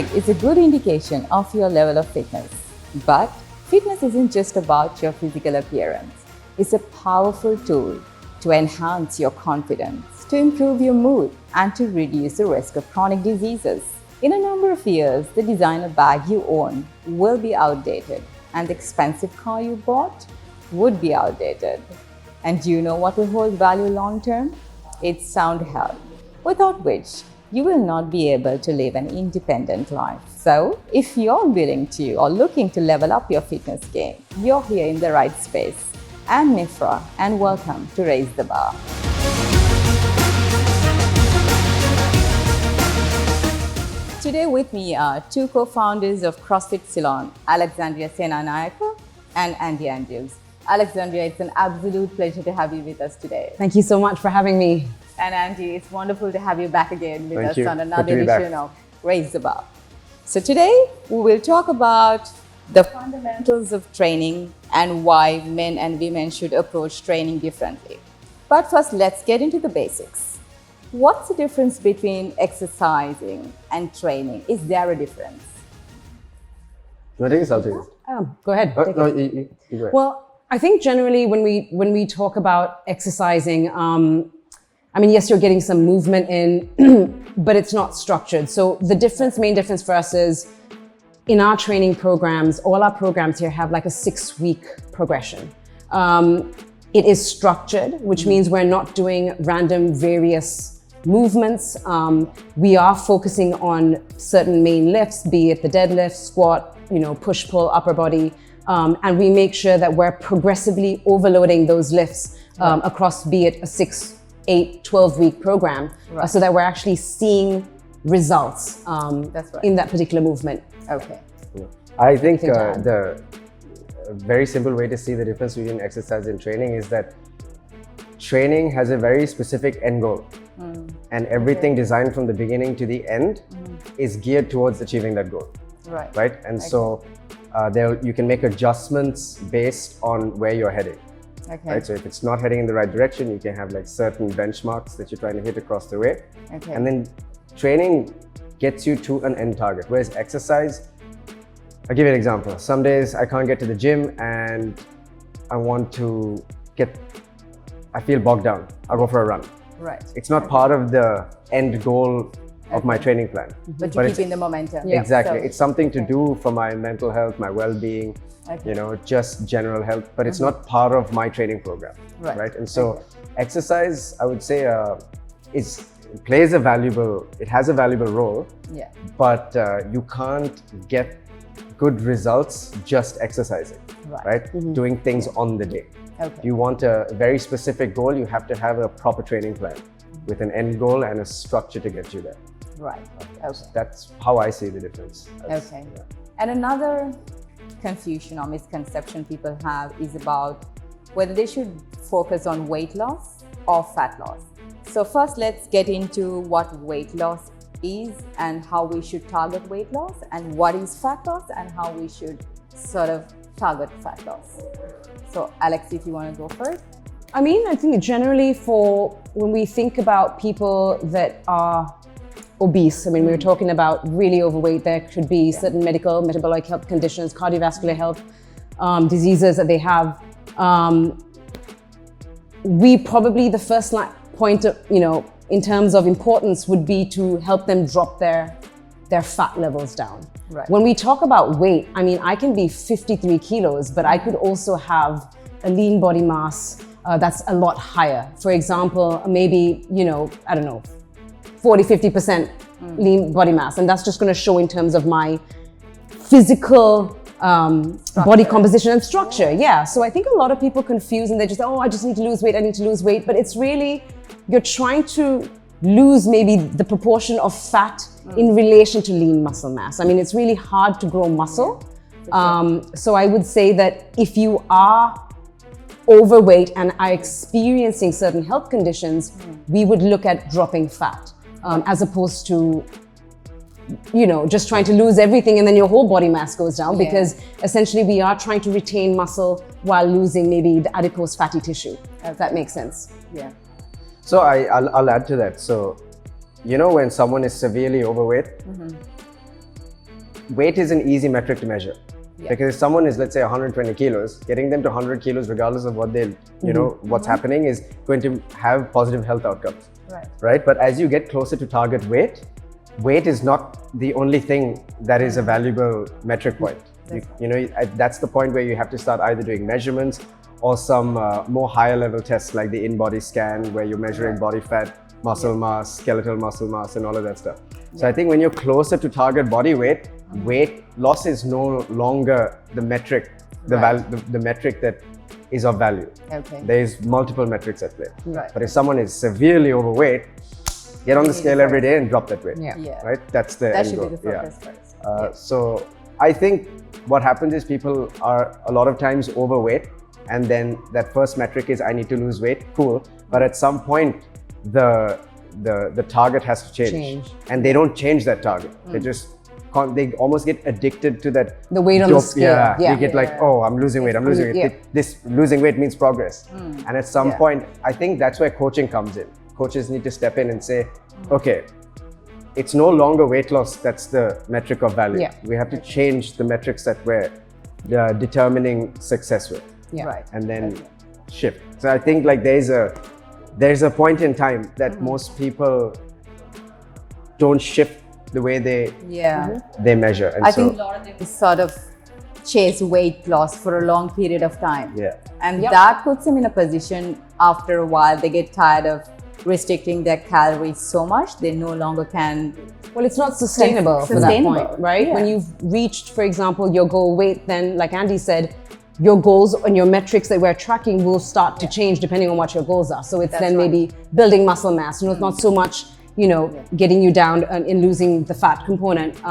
physique is a good indication of your level of fitness. But fitness isn't just about your physical appearance. It's a powerful tool to enhance your confidence, to improve your mood, and to reduce the risk of chronic diseases. In a number of years, the designer bag you own will be outdated, and the expensive car you bought would be outdated. And do you know what will hold value long term? It's sound health, without which you will not be able to live an independent life. So, if you're willing to or looking to level up your fitness game, you're here in the right space. I'm Mifra, and welcome to Raise the Bar. Today with me are two co-founders of CrossFit Ceylon, Alexandria Senanayake and Andy Andrews. Alexandria, it's an absolute pleasure to have you with us today. Thank you so much for having me. And Andy, it's wonderful to have you back again with Thank us you. on another Good to be edition back. of Raise the Bar. So today we will talk about the fundamentals of training and why men and women should approach training differently. But first, let's get into the basics. What's the difference between exercising and training? Is there a difference? No, I think it's something. Go ahead. take No, it. you go ahead. Well, I think generally when we talk about exercising, I mean, yes, you're getting some movement in, but it's not structured. So the main difference for us is in our training programs, all our programs here have like a 6-week progression. It is structured, which means we're not doing random various movements. We are focusing on certain main lifts, be it the deadlift, squat, push, pull, upper body. And we make sure that we're progressively overloading those lifts across, be it a 6, 8, 12-week program, so that we're actually seeing results in that particular movement. Okay. I think the very simple way to see the difference between exercise and training is that training has a very specific end goal. And everything designed from the beginning to the end is geared towards achieving that goal. Right? And so you can make adjustments based on where you're heading. Okay. Right? So if it's not heading in the right direction, you can have like certain benchmarks that you're trying to hit across the way. Okay. And then training gets you to an end target. Whereas exercise, I'll give you an example. Some days I can't get to the gym and I feel bogged down. I'll go for a run. Right. It's not part of the end goal of my training plan. But you keep in the momentum. Yeah. Exactly. So- It's something to do for my mental health, my well-being, just general health, but it's not part of my training program. Right. And so exercise, I would say, it has a valuable role, Yeah. but you can't get good results just exercising, right? Doing things on the day. Okay. If you want a very specific goal, you have to have a proper training plan with an end goal and a structure to get you there. Right. Okay. That's how I see the difference. Okay. And another confusion or misconception people have is about whether they should focus on weight loss or fat loss. So first, let's get into what weight loss is and how we should target weight loss, and what is fat loss and how we should sort of target fat loss. So Alex, if you want to go first. I mean, I think generally when we think about people that are obese, I mean, we were talking about really overweight, there could be certain medical, metabolic health conditions, cardiovascular health diseases that they have. We probably, the first point of, in terms of importance would be to help them drop their fat levels down. Right. When we talk about weight, I mean, I can be 53 kilos, but I could also have a lean body mass that's a lot higher. For example, maybe, I don't know, 40-50% lean body mass. And that's just going to show in terms of my physical body composition and structure. Yeah. So I think a lot of people confuse and they just, I just need to lose weight. I need to lose weight. But it's really, you're trying to lose maybe the proportion of fat in relation to lean muscle mass. I mean, it's really hard to grow muscle. So I would say that if you are overweight and are experiencing certain health conditions, we would look at dropping fat as opposed to just trying to lose everything and then your whole body mass goes down, because essentially we are trying to retain muscle while losing maybe the adipose fatty tissue, if that makes sense. Yeah. So I'll add to that. So, when someone is severely overweight, weight is an easy metric to measure. Because if someone is, let's say, 120 kilos, getting them to 100 kilos, regardless of what they, what's happening, is going to have positive health outcomes. Right? But as you get closer to target weight, weight is not the only thing that is a valuable metric point. That's the point where you have to start either doing measurements or some more higher level tests like the in-body scan, where you're measuring body fat, muscle mass, skeletal muscle mass, and all of that stuff. So I think when you're closer to target body weight, weight loss is no longer the metric, the metric that is of value. There is multiple metrics at play. But if someone is severely overweight, get on the scale every day and drop that weight. Right? That's the that end should goal. be the focus first. So I think what happens is people are a lot of times overweight, and then that first metric is I need to lose weight. Cool. But at some point, the target has to change. And they don't change that target. They almost get addicted to that. The weight on the scale. They get like, oh, I'm losing weight. This losing weight means progress. And at some point, I think that's where coaching comes in. Coaches need to step in and say, okay, it's no longer weight loss that's the metric of value. We have to change the metrics that we're determining success with. And then shift. So I think like there's a point in time that most people don't shift the way they measure. And I think a lot of them sort of chase weight loss for a long period of time. And that puts them in a position after a while, they get tired of restricting their calories so much, they no longer can. Well, it's not sustainable for that point, right? When you've reached, for example, your goal weight, then like Andy said, your goals and your metrics that we're tracking will start to change depending on what your goals are. So it's maybe building muscle mass, it's not so much, getting you down in losing the fat component,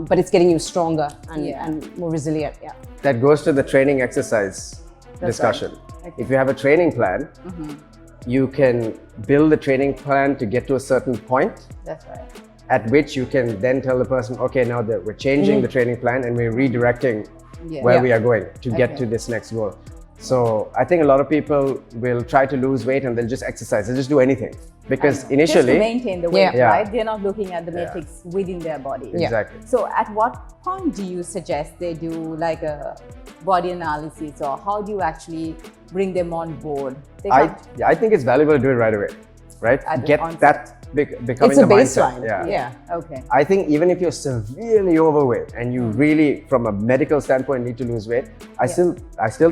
but it's getting you stronger and more resilient. That goes to the training exercise discussion. If you have a training plan, you can build the training plan to get to a certain point. At which you can then tell the person, okay, now that we're changing the training plan and we're redirecting where we are going to get to this next goal. So I think a lot of people will try to lose weight and they'll just exercise, they'll just do anything. Because initially, just to maintain the weight, right? They're not looking at the metrics within their body. Exactly. So at what point do you suggest they do like a body analysis, or how do you actually bring them on board? I think it's valuable to do it right away, right? Get that becoming the baseline. Okay. I think even if you're severely overweight and you really, from a medical standpoint, need to lose weight, I still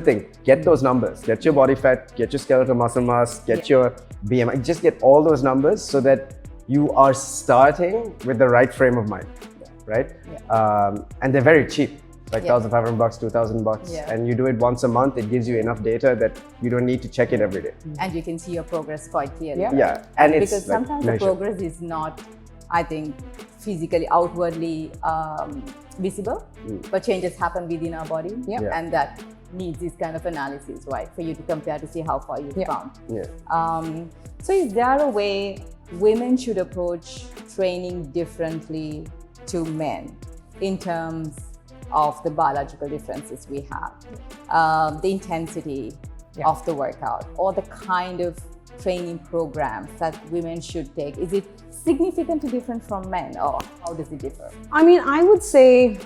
think get those numbers, get your body fat, get your skeletal muscle mass, get your BMI, just get all those numbers so that you are starting with the right frame of mind, right? And they're very cheap. Like $1,500, $2,000, and you do it once a month. It gives you enough data that you don't need to check it every day. And you can see your progress quite clearly. And because it's sometimes the progress is not, I think, physically outwardly visible, but changes happen within our body, and that needs this kind of analysis, right, for you to compare to see how far you've come. So is there a way women should approach training differently to men in terms of the biological differences we have, the intensity of the workout, or the kind of training programs that women should take? Is it significantly different from men, or how does it differ? I mean, I would say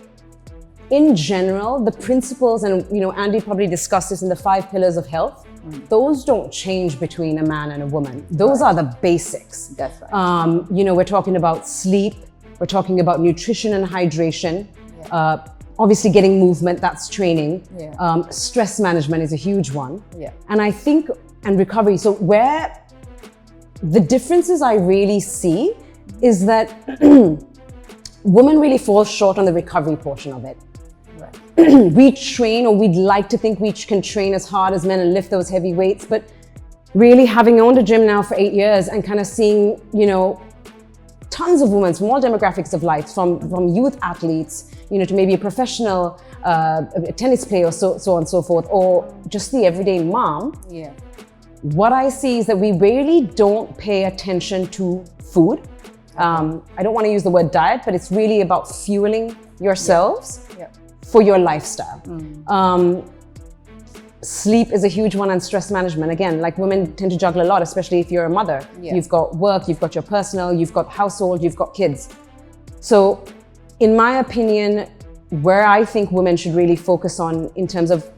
in general, the principles, and Andy probably discussed this in the 5 pillars of health, those don't change between a man and a woman. Those are the basics. That's right. We're talking about sleep, we're talking about nutrition and hydration, obviously getting movement, that's training. Stress management is a huge one. And I think, and recovery. So where the differences I really see is that women really fall short on the recovery portion of it. We train, or we'd like to think we can train as hard as men and lift those heavy weights, but really having owned a gym now for 8 years and kind of seeing, tons of women from all demographics of life, from youth athletes, to maybe a professional tennis player, or so on and so forth, or just the everyday mom. What I see is that we really don't pay attention to food. I don't want to use the word diet, but it's really about fueling yourselves for your lifestyle. Sleep is a huge one, and stress management. Again, like women tend to juggle a lot, especially if you're a mother. You've got work, you've got your personal, you've got household, you've got kids. So in my opinion, where I think women should really focus on in terms of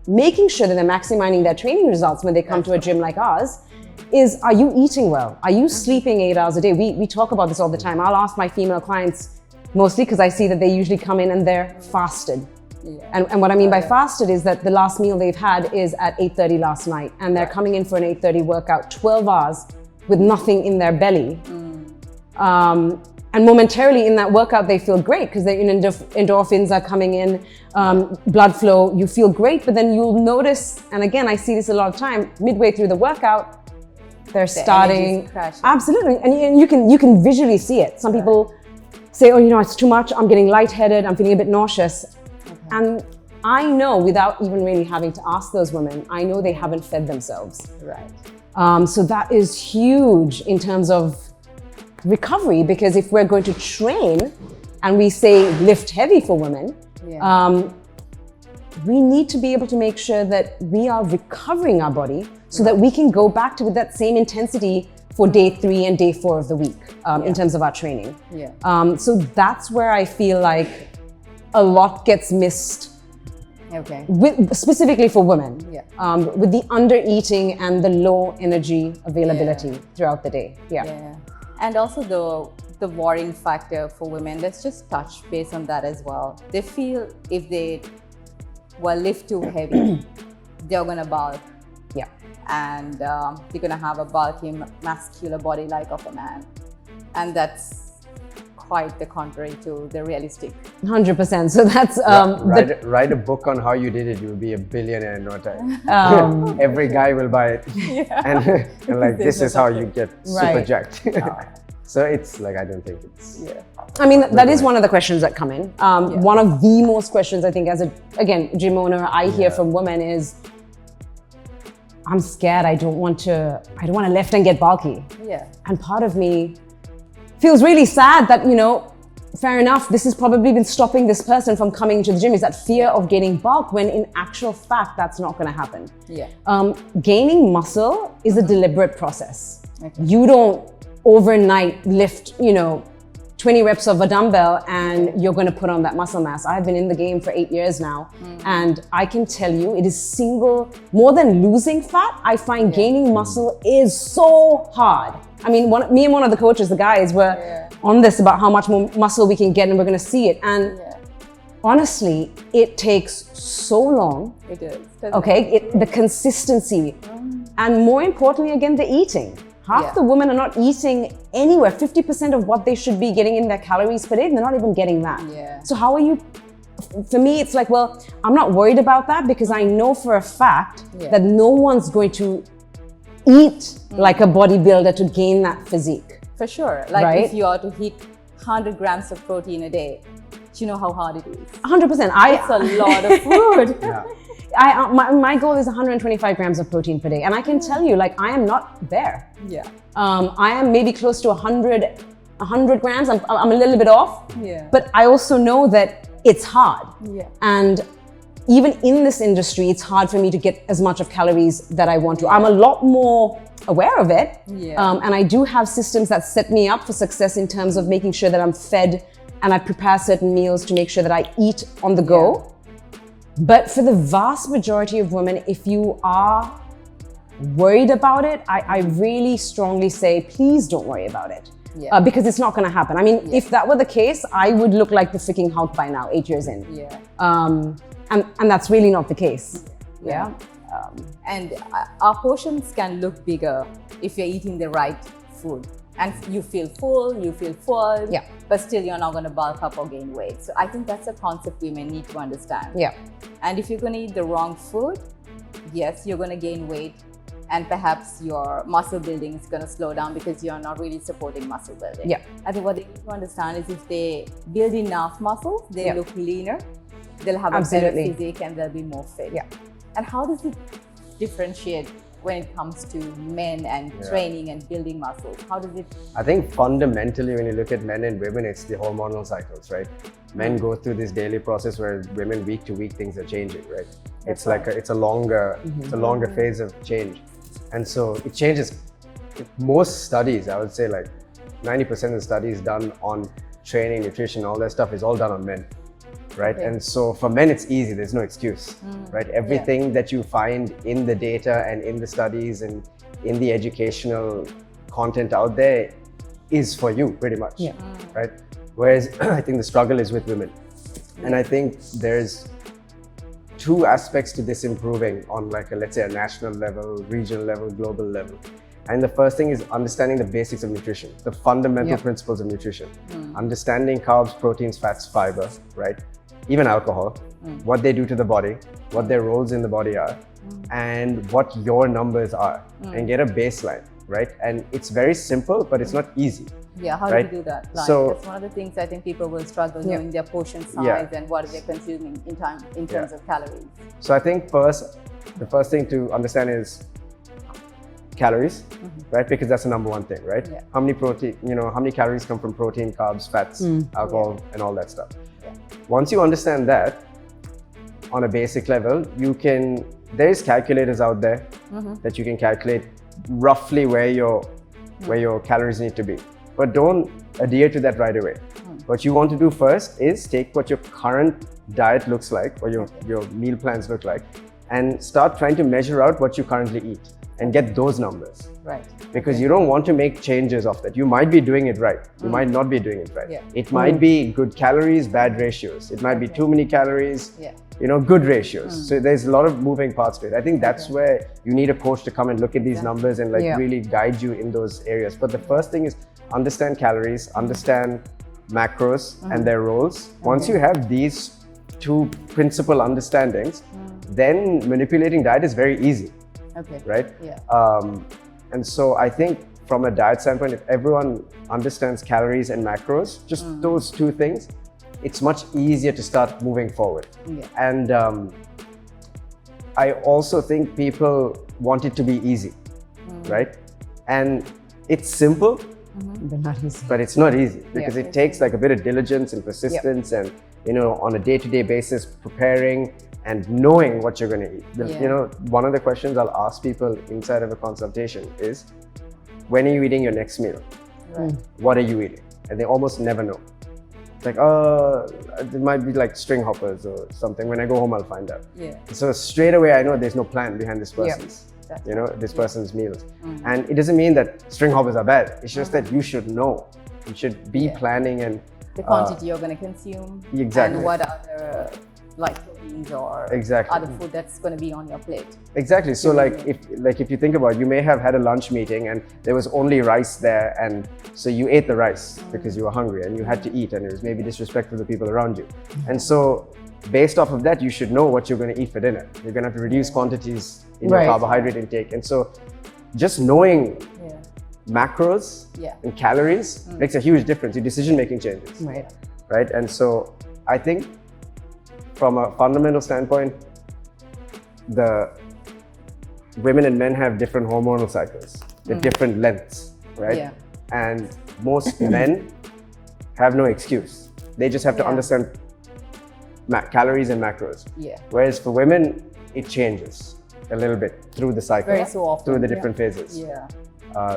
making sure that they're maximizing their training results when they come to a gym like ours is, are you eating well? Are you sleeping 8 hours a day? We talk about this all the time. I'll ask my female clients, mostly because I see that they usually come in and they're fasted. Yeah. And what I mean by fasted is that the last meal they've had is at 8:30 last night, and they're coming in for an 8:30 workout, 12 hours with nothing in their belly. And momentarily in that workout, they feel great because their endorphins are coming in, blood flow, you feel great, but then you'll notice, and again, I see this a lot of time, midway through the workout, they're starting, absolutely, and you can visually see it. Some people say, oh, you know, it's too much, I'm getting lightheaded, I'm feeling a bit nauseous. And I know, without even really having to ask those women, I know they haven't fed themselves. Right. So that is huge in terms of recovery, because if we're going to train and we say lift heavy for women, we need to be able to make sure that we are recovering our body so that we can go back to that same intensity for day 3 and day 4 of the week in terms of our training. So that's where I feel like a lot gets missed, specifically for women, with the under eating and the low energy availability throughout the day. And also the worrying factor for women, let's just touch base on that as well. They feel if they lift too heavy, they're gonna bulk. And they're gonna have a bulky, muscular body like of a man. And that's quite the contrary to the realistic. 100%. So that's write a book on how you did it. You'll be a billionaire in no time. Every guy will buy it, and like this is how you get super jacked. So it's like, I don't think it's. I mean, that is one of the questions that come in. One of the most questions I think, as a gym owner, I hear from women is, I'm scared. I don't want to lift and get bulky. And part of me feels really sad that, you know, fair enough, this has probably been stopping this person from coming to the gym, is that fear of gaining bulk, when in actual fact, that's not going to happen. Gaining muscle is a deliberate process. You don't overnight lift, you know, 20 reps of a dumbbell and you're going to put on that muscle mass. I've been in the game for 8 years now, and I can tell you it is more than losing fat. I find gaining muscle is so hard. I mean, me and one of the coaches, the guys, were on this about how much more muscle we can get, and we're going to see it. And honestly, it takes so long. It is. The consistency, and more importantly, again, the eating. Half the women are not eating anywhere, 50% of what they should be getting in their calories per day, and they're not even getting that. So how are you? For me, it's like, well, I'm not worried about that, because I know for a fact that no one's going to eat like a bodybuilder to gain that physique. For sure. Like if you are to hit 100 grams of protein a day, do you know how hard it is? 100%. It's a lot of food. My goal is 125 grams of protein per day. And I can tell you, like, I am not there. I am maybe close to 100 grams. I'm a little bit off. But I also know that it's hard. And even in this industry, it's hard for me to get as much of calories that I want to. I'm a lot more aware of it. And I do have systems that set me up for success in terms of making sure that I'm fed, and I prepare certain meals to make sure that I eat on the go. But for the vast majority of women, if you are worried about it, I really strongly say, please don't worry about it. Because it's not going to happen. I mean, if that were the case, I would look like the freaking Hulk by now, 8 years in. And that's really not the case. And our portions can look bigger if you're eating the right food. And you feel full, but still you're not going to bulk up or gain weight. So I think that's a concept women need to understand. And if you're going to eat the wrong food, yes, you're going to gain weight, and perhaps your muscle building is going to slow down because you're not really supporting muscle building. I think what they need to understand is if they build enough muscles, they look leaner, they'll have a better physique, and they'll be more fit. And how does it differentiate when it comes to men and training and building muscles? How does it? I think fundamentally, when you look at men and women, it's the hormonal cycles, right? Men go through this daily process where women, week to week, things are changing, right? It's like it's a longer phase of change, and so it changes. Most studies, I would say, like 90% of the studies done on training, nutrition, all that stuff is all done on men. right? And so for men, it's easy. There's no excuse, right? Everything that you find in the data and in the studies and in the educational content out there is for you, pretty much, right? Whereas I think the struggle is with women. And I think there's two aspects to this improving on like a, let's say, a national level, regional level, global level. And the first thing is understanding the basics of nutrition, the fundamental principles of nutrition. Understanding carbs, proteins, fats, fiber, right? Even alcohol, what they do to the body, what their roles in the body are, and what your numbers are, and get a baseline, right? And it's very simple, but it's not easy. Yeah, how do you do that? Like, So that's one of the things I think people will struggle knowing their portion size and what they're consuming in terms of calories. So I think the first thing to understand is calories, right? Because that's the number one thing, right? How many protein, how many calories come from protein, carbs, fats, alcohol, and all that stuff. Once you understand that on a basic level, there's calculators out there that you can calculate roughly where your calories need to be. But don't adhere to that right away. What you want to do first is take what your current diet looks like, or your meal plans look like, and start trying to measure out what you currently eat and get those numbers. Right. Because you don't want to make changes off that. You might be doing it right. You might not be doing it right. It might be good calories, bad ratios. It might be too many calories, good ratios. So there's a lot of moving parts to it. I think that's where you need a coach to come and look at these numbers and really guide you in those areas. But the first thing is understand calories, understand macros and their roles. Once you have these two principal understandings, then manipulating diet is very easy. Right? And so I think from a diet standpoint, if everyone understands calories and macros, just those two things, it's much easier to start moving forward. And I also think people want it to be easy, right? And it's simple, but not easy. But it's not easy because it takes like a bit of diligence and persistence and, on a day-to-day basis, preparing and knowing what you're going to eat. One of the questions I'll ask people inside of a consultation is, when are you eating your next meal? What are you eating? And they almost never know. It's like, it might be like string hoppers or something. When I go home, I'll find out. So straight away, I know there's no plan behind this person's, person's meals. And it doesn't mean that string hoppers are bad. It's just that you should know. You should be planning and the quantity you're going to consume. And what other proteins or other food that's going to be on your plate. Exactly. So if you think about it, you may have had a lunch meeting and there was only rice there, and so you ate the rice because you were hungry and you had to eat, and it was maybe disrespectful to the people around you. And so based off of that, you should know what you're going to eat for dinner. You're going to have to reduce quantities in your carbohydrate intake. And so just knowing macros and calories makes a huge difference. Your decision-making changes. Right? And so I think from a fundamental standpoint, the women and men have different hormonal cycles with different lengths, right? And most men have no excuse. They just have to understand calories and macros. Whereas for women, it changes a little bit through the cycle, very so often, through the different phases.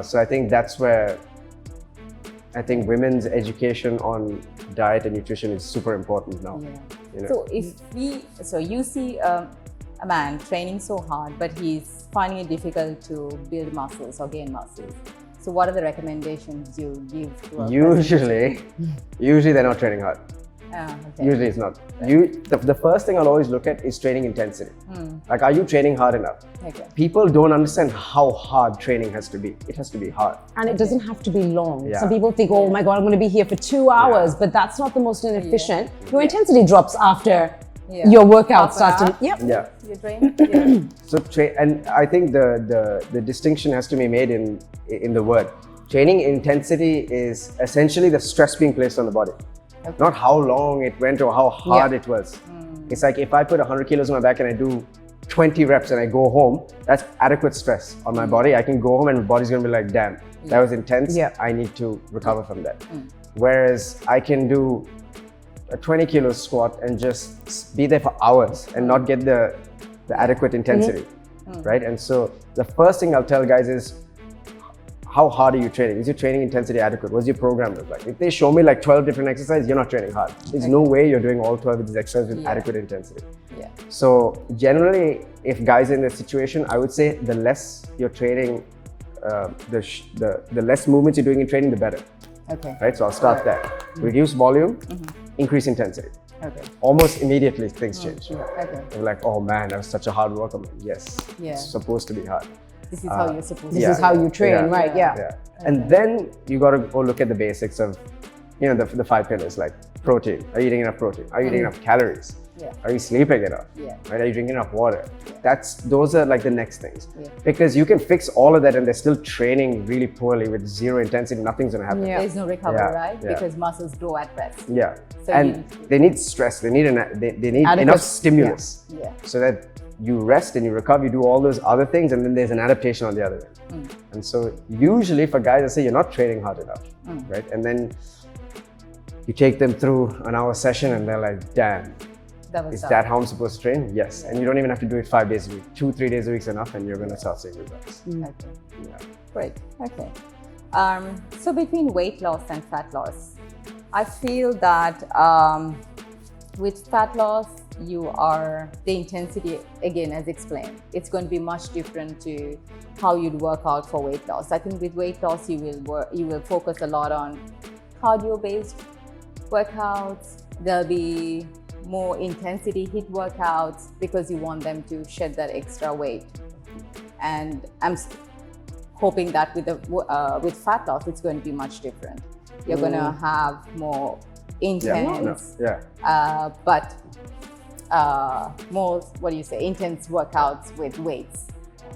So I think that's where I think women's education on diet and nutrition is super important now. So you see a man training so hard, but he's finding it difficult to build muscles or gain muscles. So what are the recommendations you give to a Usually they're not training hard. Usually it's not. The first thing I'll always look at is training intensity. Like, are you training hard enough? People don't understand how hard training has to be. It has to be hard. And it doesn't have to be long. Some people think, oh my God, I'm going to be here for 2 hours, but that's not the most inefficient. Your intensity drops after your workout starts to... You're trained? So and I think the distinction has to be made in the word. Training intensity is essentially the stress being placed on the body. Not how long it went or how hard it was. It's like if I put 100 kilos on my back and I do 20 reps and I go home, that's adequate stress on my body. I can go home and my body's gonna be like, damn, that was intense. I need to recover from that. Whereas I can do a 20 kilo squat and just be there for hours and not get the adequate intensity, right? And so the first thing I'll tell guys is, how hard are you training? Is your training intensity adequate? What's your program look like? If they show me like 12 different exercises, you're not training hard. There's no way you're doing all 12 of these exercises with adequate intensity. Yeah. So generally, if guys are in this situation, I would say the less you're training, the less movements you're doing in training, the better. Okay. Right, so I'll start there. Reduce volume, increase intensity. Okay. Almost immediately things change. Okay. They're like, oh man, that was such a hard workout. Yes, it's supposed to be hard. This is how you're supposed to. This is how you train, right? Yeah. And then you got to go look at the basics of, you know, the 5 pillars, like protein. Are you eating enough protein? Are you eating enough calories? Yeah. Are you sleeping enough? Yeah. Right? Are you drinking enough water? Those are like the next things. Because you can fix all of that and they're still training really poorly with zero intensity, nothing's gonna happen. There's no recovery, right? Because muscles grow at rest. So and they need stress, they need enough stimulus. So that you rest and you recover, you do all those other things, and then there's an adaptation on the other end. And so usually for guys that say you're not training hard enough, right? And then you take them through an hour session and they're like, damn, is that how I'm supposed to train? Yes. And you don't even have to do it 5 days a week. 2-3 days a week is enough and you're going to start seeing results. Okay. Great. Okay. So between weight loss and fat loss, I feel that with fat loss, the intensity, again, as explained, it's going to be much different to how you'd work out for weight loss. I think with weight loss, you will focus a lot on cardio-based workouts. There'll be more intensity HIIT workouts because you want them to shed that extra weight. And I'm hoping that with fat loss, it's going to be much different. You're going to have more intense, but more, intense workouts with weights.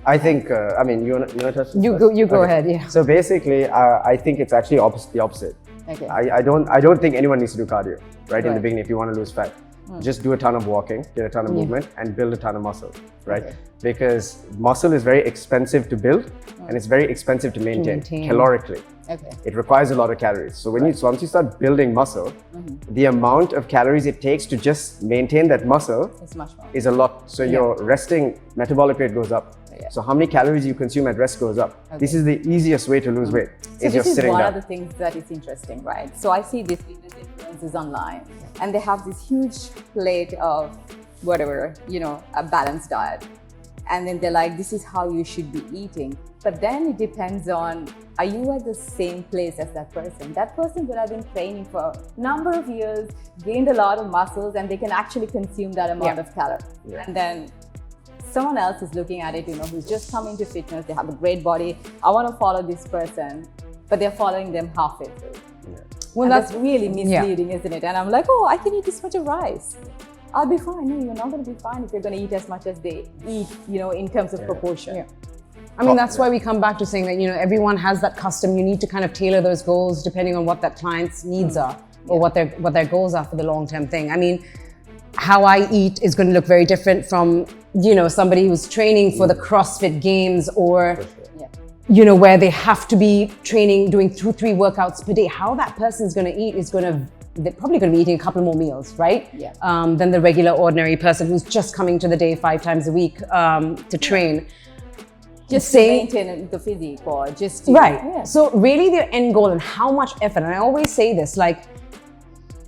I think, I mean, you want to touch this? You go ahead, yeah. So basically, I think it's actually the opposite. Okay. I don't think anyone needs to do cardio, right? In the beginning, if you want to lose fat. Just do a ton of walking, get a ton of movement, and build a ton of muscle, right? Okay. Because muscle is very expensive to build and it's very expensive to maintain. Calorically. Okay. It requires a lot of calories. So once you start building muscle, the amount of calories it takes to just maintain that muscle is a lot. So your resting metabolic rate goes up. So how many calories you consume at rest goes up. Okay. This is the easiest way to lose weight. So this is one of the things that is interesting, right? So I see these fitness influencers online and they have this huge plate of whatever, a balanced diet. And then they're like, this is how you should be eating. But then it depends on, are you at the same place as that person? That person would have been training for a number of years, gained a lot of muscles, and they can actually consume that amount of calories. And then someone else is looking at it, who's just come into fitness, they have a great body. I want to follow this person, but they're following them halfway through. Well, that's really misleading, isn't it? And I'm like, oh, I can eat this much of rice. I'll be fine. No, you're not going to be fine if you're going to eat as much as they eat, in terms of proportion. I mean, that's why we come back to saying that, everyone has that custom. You need to kind of tailor those goals depending on what that client's needs are or what their goals are for the long-term thing. I mean, how I eat is going to look very different from, somebody who's training for the CrossFit Games or, where they have to be training, doing 2-3 workouts per day. How that person's going to eat is they're probably going to be eating a couple more meals, right? Than the regular ordinary person who's just coming to the day 5 times a week to train. Just to maintain the physique or just to, So really their end goal and how much effort, and I always say this, like,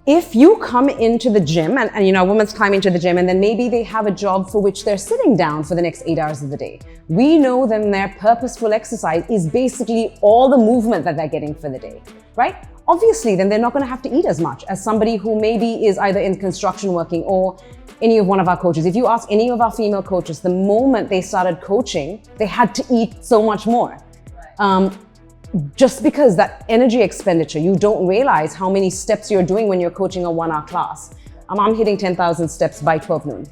if you come into the gym and a woman's climbing to the gym and then maybe they have a job for which they're sitting down for the next 8 hours of the day, we know then their purposeful exercise is basically all the movement that they're getting for the day, right? Obviously, then they're not going to have to eat as much as somebody who maybe is either in construction working or any of one of our coaches. If you ask any of our female coaches, the moment they started coaching, they had to eat so much more. Just because that energy expenditure, you don't realize how many steps you're doing when you're coaching a 1-hour class. I'm hitting 10,000 steps by 12 noon.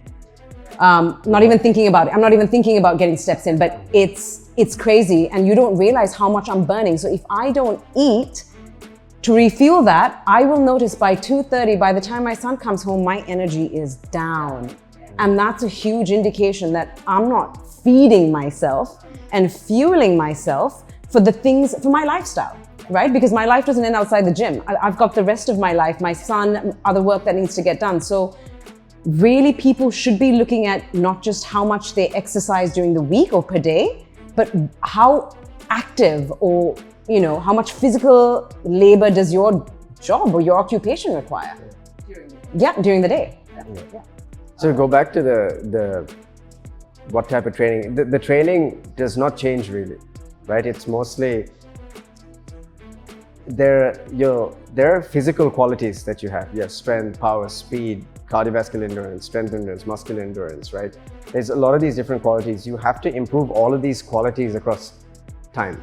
Not even thinking about it. I'm not even thinking about getting steps in, but it's crazy and you don't realize how much I'm burning. So if I don't eat to refuel that, I will notice by 2:30, by the time my son comes home, my energy is down. And that's a huge indication that I'm not feeding myself and fueling myself for my lifestyle, right? Because my life doesn't end outside the gym. I've got the rest of my life, my son, other work that needs to get done. So really people should be looking at not just how much they exercise during the week or per day, but how active or how much physical labor does your job or your occupation require? During the day. Yeah. So go back to the what type of training. The training does not change really, right? It's mostly there are physical qualities that you have. You have strength, power, speed, cardiovascular endurance, strength endurance, muscular endurance, right? There's a lot of these different qualities. You have to improve all of these qualities across time,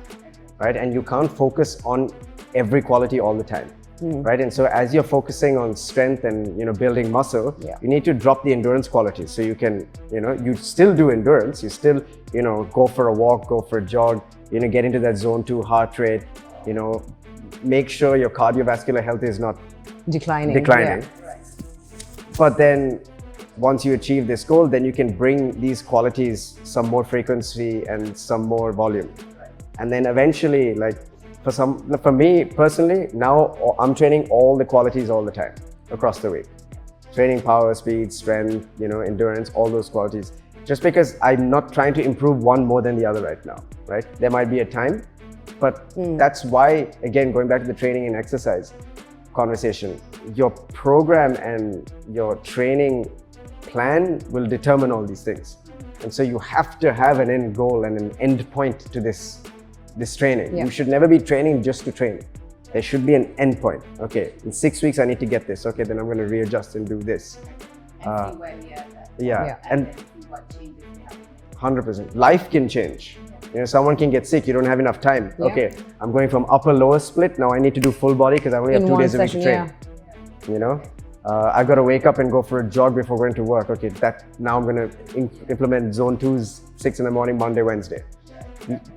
right? And you can't focus on every quality all the time, right? And so as you're focusing on strength and building muscle, you need to drop the endurance qualities. So you can, you still do endurance. You still, go for a walk, go for a jog, get into that zone 2 heart rate, make sure your cardiovascular health is not declining. Yeah. But then once you achieve this goal, then you can bring these qualities some more frequency and some more volume. And then eventually, like for me personally, now I'm training all the qualities all the time across the week. Training power, speed, strength, endurance, all those qualities. Just because I'm not trying to improve one more than the other right now, right? There might be a time, but that's why, again, going back to the training and exercise conversation, your program and your training plan will determine all these things. And so you have to have an end goal and an end point to this training. You should never be training just to train. There should be an end point. Okay, in 6 weeks I need to get this. Okay, then I'm going to readjust and do this. And see where we are at. And then see what changes we have to make. 100%. Life can change. Someone can get sick, you don't have enough time. Okay, I'm going from upper lower split, now I need to do full body because I only have 2 days a week to train. I got to wake up and go for a jog before going to work. Okay, now I'm going to implement zone 2s 6 in the morning, Monday, Wednesday.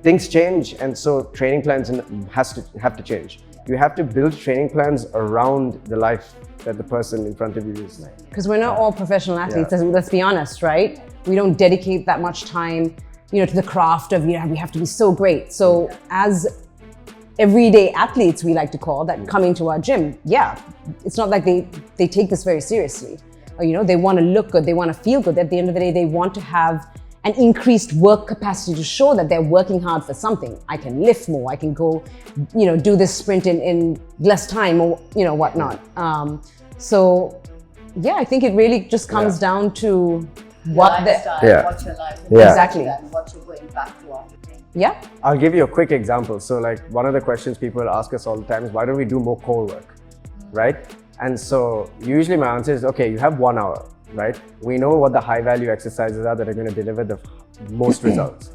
Things change, and so training plans have to change. You have to build training plans around the life that the person in front of you is. Because we're not all professional athletes, let's be honest, right? We don't dedicate that much time to the craft of, we have to be so great. So as everyday athletes, we like to call that, coming to our gym, it's not like they take this very seriously. They want to look good, they want to feel good. At the end of the day, they want to have an increased work capacity to show that they're working hard for something. I can lift more, I can go, do this sprint in less time or, whatnot. So I think it really just comes down to what what your life is, exactly, and what you're going back to after training. I'll give you a quick example. So like one of the questions people ask us all the time is, why don't we do more core work, right? And so usually my answer is, okay, you have 1 hour, right? We know what the high value exercises are that are going to deliver the most results.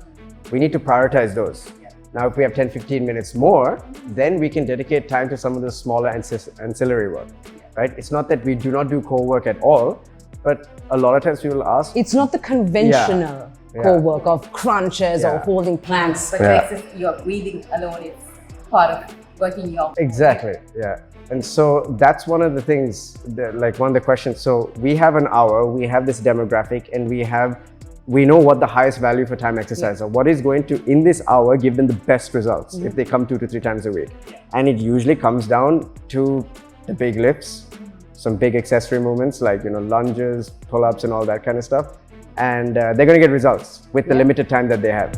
We need to prioritize those. Now, if we have 10-15 minutes more, then we can dedicate time to some of the smaller ancillary work, right? It's not that we do not do core work at all, but a lot of times people ask. It's not the conventional core work of crunches or holding planks. But your breathing alone is part of working your... Exactly, And so that's one of the things, one of the questions. So we have an hour, we have this demographic, and we know what the highest value for time exercise are. What is going to, in this hour, give them the best results if they come 2 to 3 times a week. And it usually comes down to the big lifts, some big accessory movements like, lunges, pull-ups and all that kind of stuff. And they're going to get results with the limited time that they have.